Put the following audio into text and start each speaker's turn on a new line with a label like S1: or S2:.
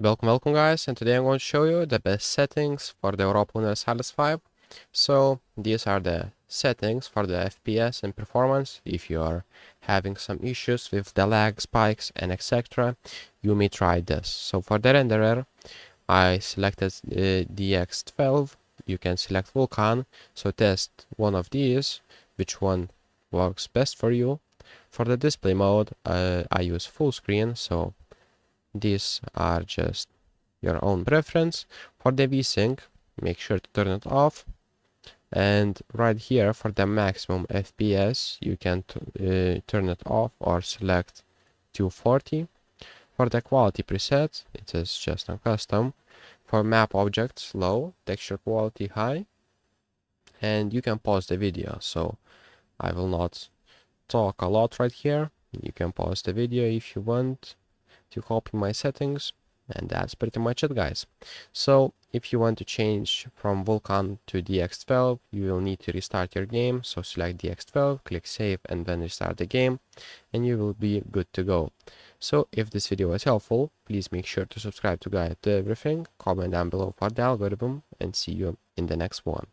S1: Welcome guys, and today I'm going to show you the best settings for the Europa Universalis 5. So these are the settings for the FPS and performance. If you are having some issues with the lag spikes and etc., you may try this. So for the renderer, I selected DX12. You can select Vulkan, so test one of these, which one works best for you. For the display mode, I use full screen, so these are just your own preference. For the VSync, make sure to turn it off. And right here for the maximum FPS, you can turn it off or select 240. For the quality preset, it is just on custom. For map objects, low, texture quality high. And you can pause the video, so I will not talk a lot right here. You can pause the video if you want to copy my settings, and that's pretty much it, guys. So if you want to change from Vulkan to DX12, you will need to restart your game. So select DX12, click save, and then restart the game, and you will be good to go. So if this video was helpful, please make sure to subscribe to guide to everything, comment down below for the algorithm, and see you in the next one.